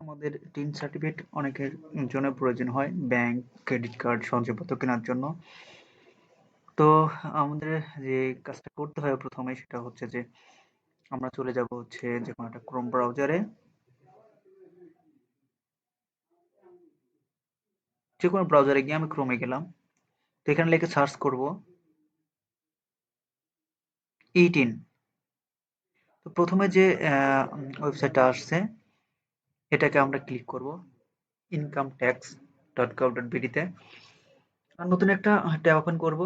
আমাদের tin certificate অনেকের জন্য প্রয়োজন হয় ব্যাংক, ক্রেডিট কার্ড, সঞ্চয়পত্র কেনার জন্য। তো আমাদের যে কাজটা করতে হয় প্রথমে সেটা হচ্ছে যে আমরা চলে যাব হচ্ছে যে কোনো একটা ক্রোম ব্রাউজারে, যে কোনো ব্রাউজারে গিয়ে আমি ক্রোমে গেলাম। তো এখানে লিখে সার্চ করব ই-টিন। তো প্রথমে যে ওয়েবসাইটটা আসছে এটাকে আমরা ক্লিক করব incometax.gov.bd তে। আর নতুন একটা ট্যাব ওপেন করব।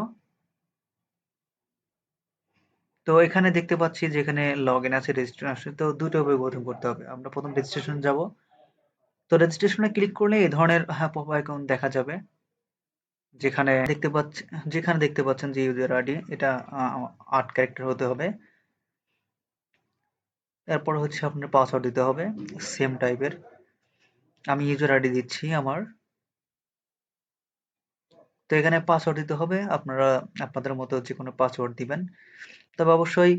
তো এখানে দেখতে পাচ্ছি যে এখানে লগইন আছে, রেজিস্ট্রেশন আছে। তো দুটো ভাবে প্রথম করতে হবে। আমরা প্রথম রেজিস্ট্রেশন যাব। তো রেজিস্ট্রেশনে ক্লিক করলে এই ধরনের পপ আইকন দেখা যাবে। যেখানে দেখতে পাচ্ছেন যে ইউজার আইডি এটা ৮ ক্যারেক্টার হতে হবে। এরপর হচ্ছে আপনার পাসওয়ার্ড দিতে হবে সেম টাইপের। আমি ইউজার আইডি দিচ্ছি আমার। তো এখানে পাসওয়ার্ড দিতে হবে। আপনারা আপনাদের মতো যে কোনো পাসওয়ার্ড দিবেন। তবে অবশ্যই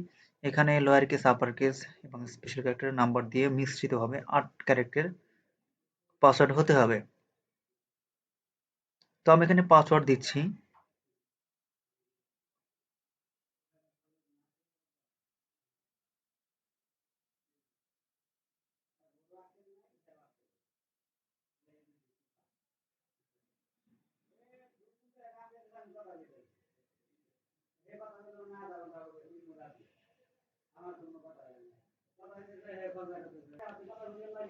এখানে লোয়ার কেস, আপার কেস এবং স্পেশাল ক্যারেক্টারের নাম্বার দিয়ে মিশ্রিতভাবে ৮ ক্যারেক্টার পাসওয়ার্ড হতে হবে। তো আমি এখানে পাসওয়ার্ড দিচ্ছি।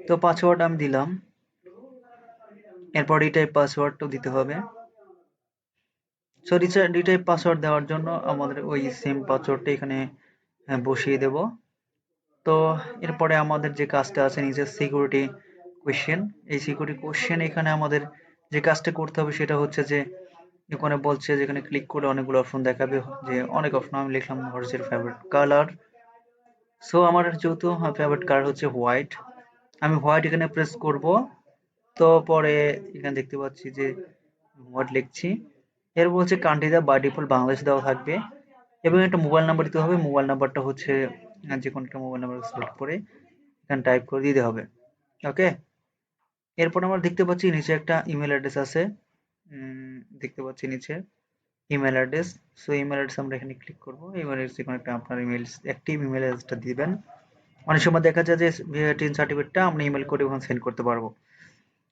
তো পাসওয়ার্ড আমি দিলাম। এরপর রিটাইপ পাসওয়ার্ডটাও দিতে হবে। সো রিটাইপ পাসওয়ার্ড দেওয়ার জন্য আমাদের ওই সেম পাসওয়ার্ডটা এখানে বসিয়ে দেব। তো এরপরে আমাদের যে কাজটা আছে নিচে সিকিউরিটি কোয়েশ্চেন, এই সিকিউরিটি কোয়েশ্চেন এখানে আমাদের যে কাজটা করতে হবে সেটা হচ্ছে যে এখানে বলছে যেখানে ক্লিক করে অনেকগুলো অপশন দেখাবে, যে অনেক অপশন আমি লিখলাম what is your favourite colour. So আমার যেহেতু ফেভারিট কালার হচ্ছে হোয়াইট, আমি হোয়াইট এখানে প্রেস করব। তো পরে এখানে দেখতে পাচ্ছি যে হোয়াইট লিখছি। এর বলছে কান্ট্রিটা বাই ডিফল্ট বাংলাদেশ দেওয়া থাকবে এবং একটা মোবাইল নাম্বার দিতে হবে। মোবাইল নাম্বারটা হচ্ছে যে কোনো একটা মোবাইল নাম্বার সিলেক্ট করে এখানে টাইপ করে দিতে হবে। ওকে। এরপর আমরা দেখতে পাচ্ছি নিচে একটা ইমেল অ্যাড্রেস আছে। দেখতে পাচ্ছি নিচে email address. So email address আমরা এখানে ক্লিক করব। ইমেল অ্যাড্রেস যে কোনো একটা আপনার ইমেল অ্যাক্টিভ ইমেল অ্যাড্রেসটা দিবেন। অনেক সময় দেখা যায় যে টিন সার্টিফিকেটটা আমরা ইমেল করে ওখানে সেন্ড করতে পারবো।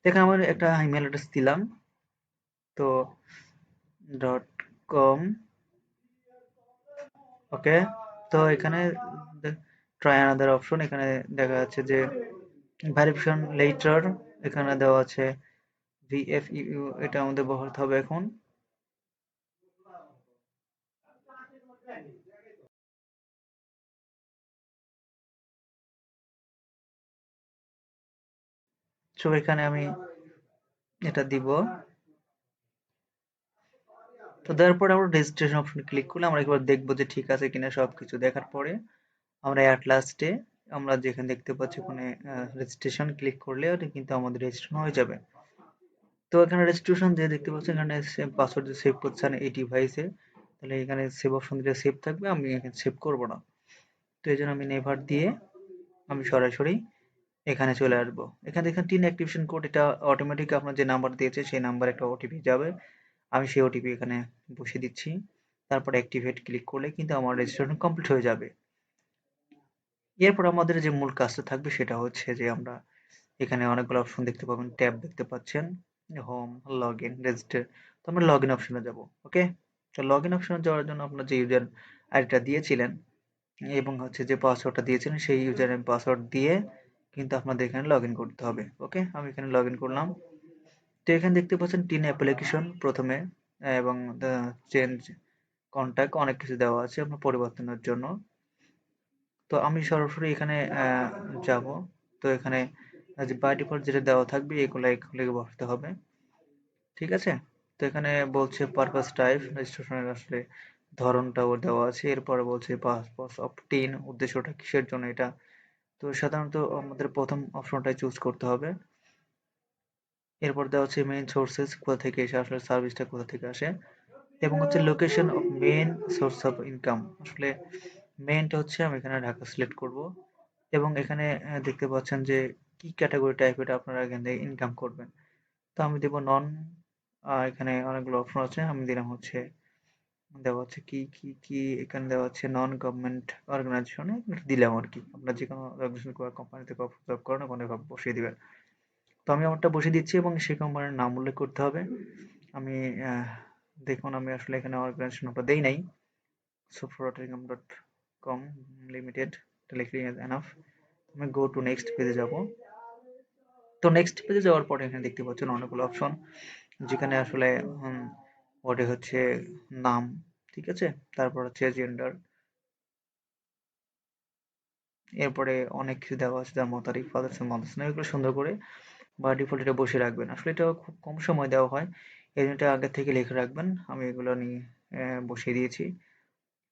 এখানে আমার একটা ইমেল অ্যাড্রেস দিলাম। তো .com। ওকে। তো এখানে ট্রাই আনাদার অপশন, এখানে দেখা যাচ্ছে যে ভেরিফিকেশন লেটার এখানে দেওয়া আছে VFU, এটা আমাদের বসাতে হবে এখন। সো এখানে আমি এটা দিব। তো দেওয়ার পরে আমরা রেজিস্ট্রেশন অপশনে ক্লিক করলে আমরা একবার দেখবো যে ঠিক আছে কিনা। সবকিছু দেখার পরে আমরা অ্যাট লাস্টে আমরা যেখানে দেখতে পাচ্ছি ওখানে রেজিস্ট্রেশন ক্লিক করলে ওটা কিন্তু আমাদের রেজিস্ট্রেশন হয়ে যাবে। তো এখানে রেজিস্ট্রেশন যে দেখতে পাচ্ছেন এখানে সেম পাসওয়ার্ড যে সেভ করছেন এই ডিভাইসে, তাহলে এখানে সেভ অপশন দিলে সেভ থাকবে। আমি এখানে সেভ করব না। তো এই জন্য আমি নেভার দিয়ে আমি সরাসরি এখানে চলে আসবো। এখানে দেখেন টিন অ্যাক্টিভেশন কোড, এটা অটোমেটিক আপনার যে নাম্বার দিয়েছে সেই নাম্বার একটা ওটিপি যাবে। আমি সেই ওটিপি এখানে বসিয়ে দিচ্ছি। তারপর অ্যাক্টিভেট ক্লিক করলে কিন্তু আমার রেজিস্ট্রেশন কমপ্লিট হয়ে যাবে। এরপর আমাদের যে মূল কাজটা থাকবে সেটা হচ্ছে যে আমরা এখানে অনেকগুলো অপশন দেখতে পাবেন, ট্যাব দেখতে পাচ্ছেন, হোম, লগ ইন, রেজিস্টার। তো আমরা লগ ইন অপশনে যাব। ওকে। তো লগ ইন অপশনে যাওয়ার জন্য আপনার যে ইউজার আইডিটা দিয়েছিলেন এবং হচ্ছে যে পাসওয়ার্ডটা দিয়েছিলেন সেই ইউজার নেম পাসওয়ার্ড দিয়ে কিন্তু আপনাদের এখানে লগ ইন করতে হবে। ওকে। আমি এখানে লগ ইন করলাম। তো এখানে দেখতে পাচ্ছেন টিন অ্যাপ্লিকেশন প্রথমে এবং চেঞ্জ কন্ট্যাক্ট অনেক কিছু দেওয়া আছে আপনার পরিবর্তনের জন্য। তো আমি সরাসরি এখানে যাব। তো এখানে যে বাই ডিফল্ট যেটা দেওয়া থাকবে এগুলো এগুলো বসাতে হবে। ঠিক আছে। তো এখানে বলছে পারপাস টাইপ রেজিস্ট্রেশনের আসলে ধরনটাও দেওয়া আছে। এরপরে বলছে পারপাস অফ টিন, উদ্দেশ্যটা কিসের জন্য এটা। তো সাধারণত আমাদের প্রথম অপশনটাই চুজ করতে হবে। এরপর দেওয়া হচ্ছে মেইন সোর্সেস, কোথা থেকে এসে আসলে সার্ভিসটা কোথা থেকে আসে, এবং হচ্ছে location of main source of income. আসলে মেইনটা হচ্ছে আমি এখানে ঢাকা সিলেক্ট করব এবং এখানে দেখতে পাচ্ছেন যে কি ক্যাটাগরি টাইপের আপনারা এখান থেকে ইনকাম করবেন। তো আমি দেবো নন। এখানে অনেকগুলো অপশন আছে, আমি দিলাম হচ্ছে, দেওয়া হচ্ছে কি এখানে দেওয়া হচ্ছে নন গভর্নমেন্ট অর্গানাইজেশনে দিলাম আর কি। আপনার যে কোনো অর্গানাইজেশন বা কোম্পানিতে জব করেন ওখানে বসিয়ে দিবেন। তো আমি আমারটা বসিয়ে দিচ্ছি এবং সেই কোম্পানির নাম উল্লেখ করতে হবে। আমি দেখুন আমি আসলে এখানে অর্গানাইজেশন নামটা দেই নাই। softwarerotterdam.com লিমিটেড এটা লিখলে এনাফ। আমি গো টু নেক্সট পেজে যাব। তো নেক্সট পেজে যাওয়ার পরে এখানে দেখতে পাচ্ছেন অনেকগুলো অপশন, যেখানে আসলে ওটা হচ্ছে নাম, ঠিক আছে, তারপর হচ্ছে জেন্ডার, এরপরে অনেক কিছু দেওয়া আছে, যার মতারিখ, ফাদার্স এন্ড মাদার্স নেম, এগুলো সুন্দর করে বা ডিফল্ট এটা বসিয়ে রাখবেন। আসলে এটা খুব কম সময় দেওয়া হয়, এই জন্য এটা আগে থেকে লিখে রাখবেন। আমি এগুলো নিয়ে বসিয়ে দিয়েছি,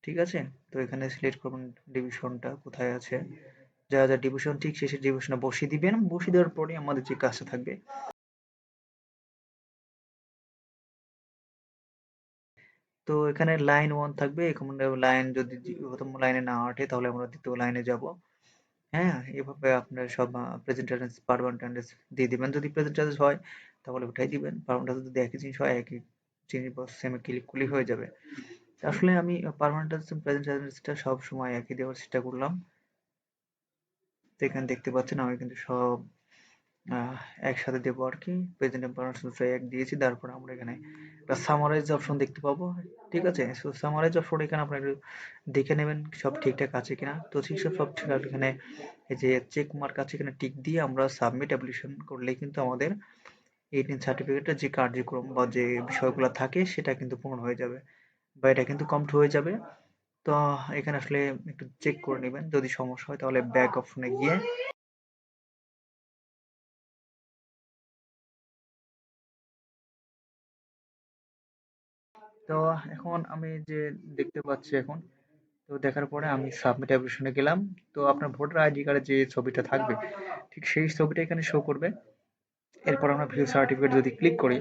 ঠিক আছে। তো এখানে সিলেক্ট করবেন ডিভিশনটা কোথায় আছে, যা যা ডিভিশন ঠিক শেষের ডিভিশনে বসিয়ে দিবেন। বসিয়ে দেওয়ার পরে আমাদের যে কাজটা থাকবে, তো এখানে লাইন 1 থাকবে, এখানে লাইন যদি প্রথম লাইনে না আটে তাহলে আমরা দ্বিতীয় লাইনে যাব। হ্যাঁ, এভাবে আপনার সব প্রেজেন্ট টেন্স পারমানেন্ট টেন্স দিয়ে দিবেন। যদি প্রেজেন্ট টেন্স হয় তাহলে উঠাই দিবেন। পারমানেন্ট টেন্স যদি একই জিনিস হয় একই জিনিস বা সেম ক্লিক করলেই হয়ে যাবে। আসলে আমি পারমানেন্ট টেন্স প্রেজেন্ট টেন্সটা সব সময় একই দেওয়ার চেষ্টা করলাম। তো এখানে দেখতে পাচ্ছেন আমি কিন্তু সব আহ, একসাথে দেবো আর কি। প্রেজেন্ট পারমানেন্ট এক দিয়েছি, তারপর আমরা এখানে একটা সামারাইজ অপশন দেখতে পাবো, ঠিক আছে। সো সামারাইজ অপশন এখানে আপনারা একটু দেখে নেবেন সব ঠিকঠাক আছে কিনা। তো ঠিক সব ঠিক আছে এখানে, এই যে চেক মার্ক আছে এখানে টিক দিয়ে আমরা সাবমিট অ্যাপ্লিকেশন করলেই কিন্তু আমাদের 18 সার্টিফিকেটের যে কার্যক্রম বা যে বিষয়গুলো থাকে সেটা কিন্তু পূরণ হয়ে যাবে বা এটা কিন্তু কমপ্লিট হয়ে যাবে। তো এখানে আসলে একটু চেক করে নেবেন, যদি সমস্যা হয় তাহলে ব্যাক অপশনে গিয়ে, তো এখন আমি যে দেখতে পাচ্ছি এখন, তো দেখার পরে আমি সাবমিট অ্যাপ্লিকেশনে গেলাম। তো আপনার ভোটার আইডি কার্ডে যে ছবিটা থাকবে ঠিক সেই ছবিটা এখানে শো করবে। এরপর আমরা ভিউ সার্টিফিকেট যদি ক্লিক করি,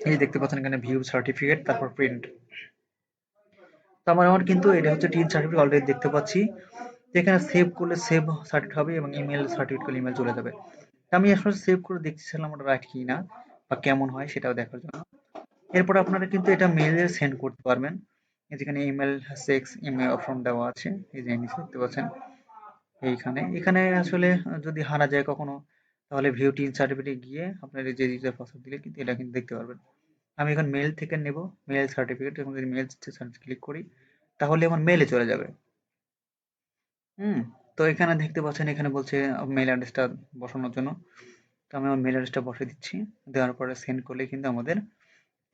এই যে দেখতে পাচ্ছেন এখানে ভিউ সার্টিফিকেট তারপর প্রিন্ট। তো আমার কিন্তু এটা হচ্ছে টিন সার্টিফিকেট অলরেডি দেখতে পাচ্ছি। এখানে সেভ করলে সেভ সার্টিফিকেট হবে এবং ইমেল সার্টিফিকেট করলে ইমেল চলে যাবে। তো আমি আসলে সেভ করে দেখছিলাম ওটা রাইট কি না বা কেমন হয় সেটাও দেখার জন্য। এরপর আপনারা কিন্তু এটা মেইলে সেন্ড করতে পারবেন। যেখানে ইমেল সেক্স ইমেল অপশন দেওয়া আছে, এই যে নিচে দেখতে পাচ্ছেন এইখানে। এখানে আসলে যদি হারা যায় কখনো তাহলে ভিউ টিন সার্টিফিকেটে গিয়ে আপনার এই যে ইউজার পাসওয়ার্ড দিলে কিন্তু এটা কিন্তু দেখতে পারবেন। আমি এখন মেল থেকে নেব মেল সার্টিফিকেট, এখন যদি মেল ক্লিক করি তাহলে আমার মেলে চলে যাবে। হুম, তো এখানে দেখতে পাচ্ছেন এখানে বলছে মেল অ্যাড্রেসটা বসানোর জন্য। তো আমি আমার মেল অ্যাড্রেসটা বসিয়ে দিচ্ছি, দেওয়ার পরে সেন্ড করলে কিন্তু আমাদের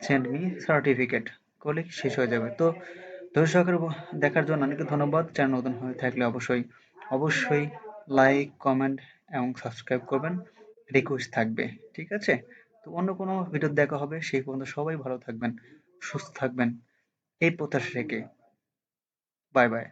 সেন্ড মি সার্টিফিকেট করলে শেষ হয়ে যাবে। তো ধৈর্য সহকারে দেখার জন্য অনেক ধন্যবাদ। চ্যানেল নতুন হয়ে থাকলে অবশ্যই লাইক কমেন্ট এবং সাবস্ক্রাইব করবেন, রিকোয়েস্ট থাকবে, ঠিক আছে। তো অন্য কোনো ভিডিও দেখা হবে, সেই পর্যন্ত সবাই ভালো থাকবেন, সুস্থ থাকবেন এই প্রত্যাশা রেখে বাই বাই।